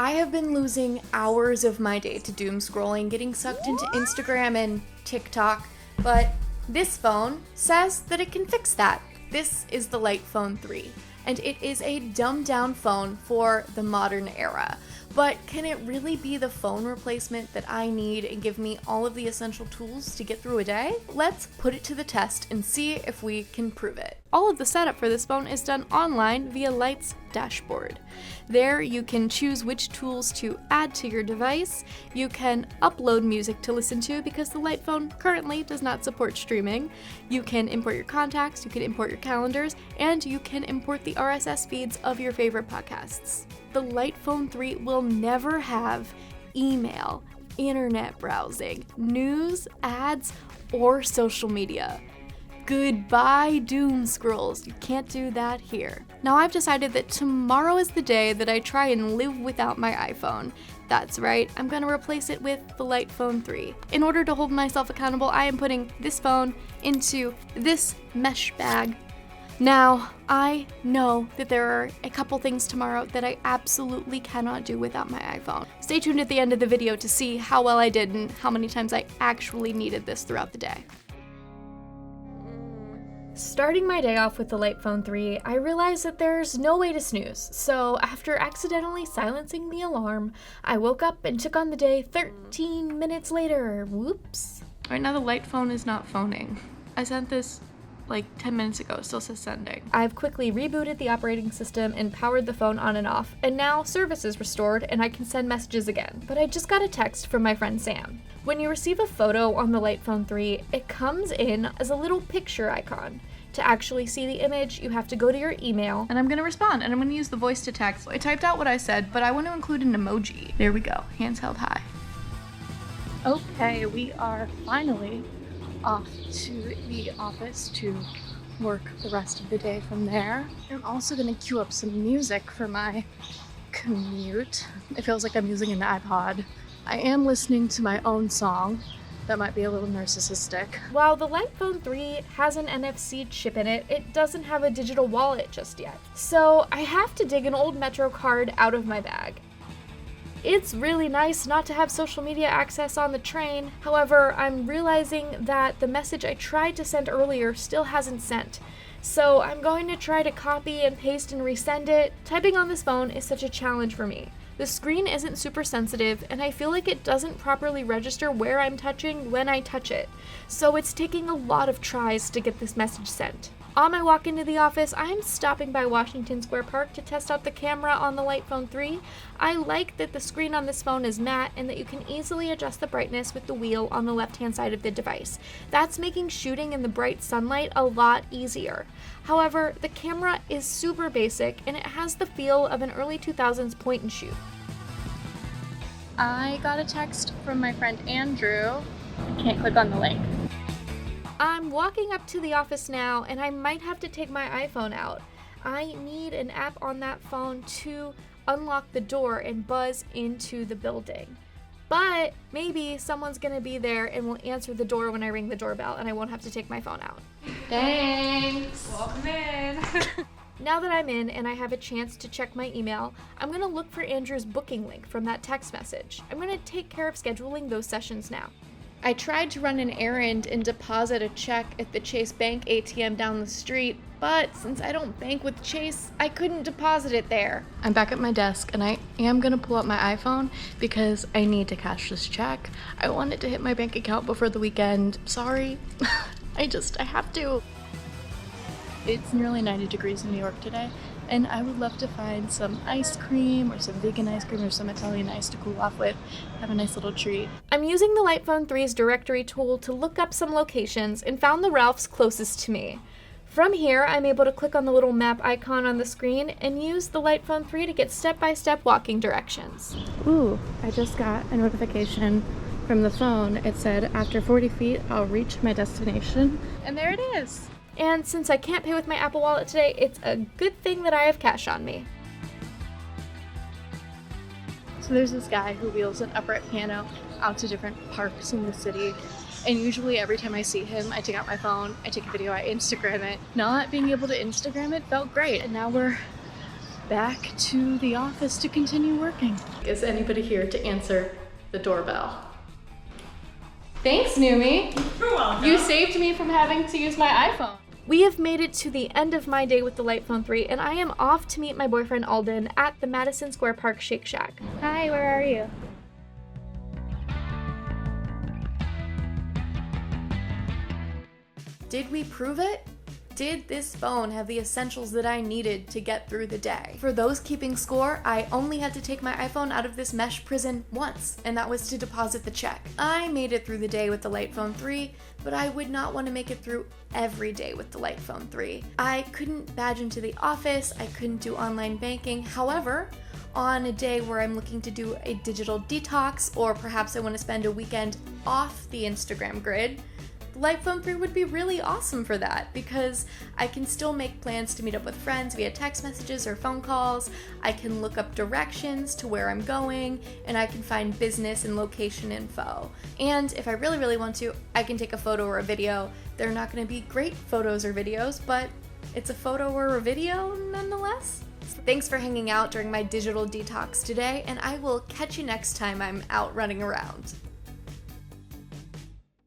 I have been losing hours of my day to doom scrolling, getting sucked into Instagram and TikTok, but this phone says that it can fix that. This is the Light Phone 3, and it is a dumbed down phone for the modern era. But can it really be the phone replacement that I need and give me all of the essential tools to get through a day? Let's put it to the test and see if we can prove it. All of the setup for this phone is done online via Light's dashboard. There you can choose which tools to add to your device. You can upload music to listen to because the Light phone currently does not support streaming. You can import your contacts, you can import your calendars, and you can import the RSS feeds of your favorite podcasts. The Light Phone 3 will never have email, internet browsing, news, ads, or social media. Goodbye doom scrolls, you can't do that here. Now I've decided that tomorrow is the day that I try and live without my iPhone. That's right, I'm gonna replace it with the Light Phone 3. In order to hold myself accountable, I am putting this phone into this mesh bag. Now, I know that there are a couple things tomorrow that I absolutely cannot do without my iPhone. Stay tuned at the end of the video to see how well I did and how many times I actually needed this throughout the day. Starting my day off with the Light Phone 3, I realized that there's no way to snooze, so after accidentally silencing the alarm, I woke up and took on the day 13 minutes later. Whoops. Right now the Light phone is not phoning. I sent this like 10 minutes ago, it still says sending. I've quickly rebooted the operating system and powered the phone on and off, and now service is restored and I can send messages again. But I just got a text from my friend Sam. When you receive a photo on the Light Phone 3, it comes in as a little picture icon. To actually see the image, you have to go to your email. And I'm gonna respond, and I'm gonna use the voice to text. I typed out what I said, but I want to include an emoji. There we go, hands held high. Okay, we are finally off to the office to work the rest of the day from there. I'm also gonna queue up some music for my commute. It feels like I'm using an iPod. I am listening to my own song. That might be a little narcissistic. While the Light Phone 3 has an NFC chip in it, it doesn't have a digital wallet just yet. So I have to dig an old Metro card out of my bag. It's really nice not to have social media access on the train. However, I'm realizing that the message I tried to send earlier still hasn't sent. So I'm going to try to copy and paste and resend it. Typing on this phone is such a challenge for me. The screen isn't super sensitive, and I feel like it doesn't properly register where I'm touching when I touch it. So it's taking a lot of tries to get this message sent. On my walk into the office, I'm stopping by Washington Square Park to test out the camera on the Light Phone 3. I like that the screen on this phone is matte and that you can easily adjust the brightness with the wheel on the left-hand side of the device. That's making shooting in the bright sunlight a lot easier. However, the camera is super basic and it has the feel of an early 2000s point and shoot. I got a text from my friend Andrew. I can't click on the link. I'm walking up to the office now, and I might have to take my iPhone out. I need an app on that phone to unlock the door and buzz into the building. But maybe someone's gonna be there and will answer the door when I ring the doorbell, and I won't have to take my phone out. Thanks! Welcome in! Now that I'm in and I have a chance to check my email, I'm gonna look for Andrew's booking link from that text message. I'm gonna take care of scheduling those sessions now. I tried to run an errand and deposit a check at the Chase Bank ATM down the street, but since I don't bank with Chase, I couldn't deposit it there. I'm back at my desk and I am gonna pull up my iPhone because I need to cash this check. I wanted to hit my bank account before the weekend. Sorry, I have to. It's nearly 90 degrees in New York today, and I would love to find some ice cream or some vegan ice cream or some Italian ice to cool off with. Have a nice little treat. I'm using the Light Phone 3's directory tool to look up some locations and found the Ralph's closest to me. From here, I'm able to click on the little map icon on the screen and use the Light Phone 3 to get step-by-step walking directions. Ooh, I just got a notification from the phone. It said, after 40 feet, I'll reach my destination. And there it is. And since I can't pay with my Apple Wallet today, it's a good thing that I have cash on me. So there's this guy who wheels an upright piano out to different parks in the city. And usually every time I see him, I take out my phone, I take a video, I Instagram it. Not being able to Instagram it felt great. And now we're back to the office to continue working. Is anybody here to answer the doorbell? Thanks, Numi. You're welcome. You saved me from having to use my iPhone. We have made it to the end of my day with the Light Phone 3, and I am off to meet my boyfriend Alden at the Madison Square Park Shake Shack. Hi, where are you? Did we prove it? Did this phone have the essentials that I needed to get through the day? For those keeping score, I only had to take my iPhone out of this mesh prison once, and that was to deposit the check. I made it through the day with the Light Phone 3, but I would not want to make it through every day with the Light Phone 3. I couldn't badge into the office, I couldn't do online banking. However, on a day where I'm looking to do a digital detox, or perhaps I want to spend a weekend off the Instagram grid, the Light Phone 3 would be really awesome for that because I can still make plans to meet up with friends via text messages or phone calls. I can look up directions to where I'm going, and I can find business and location info. And if I really want to, I can take a photo or a video. They're not going to be great photos or videos, but it's a photo or a video nonetheless. Thanks for hanging out during my digital detox today, and I will catch you next time I'm out running around.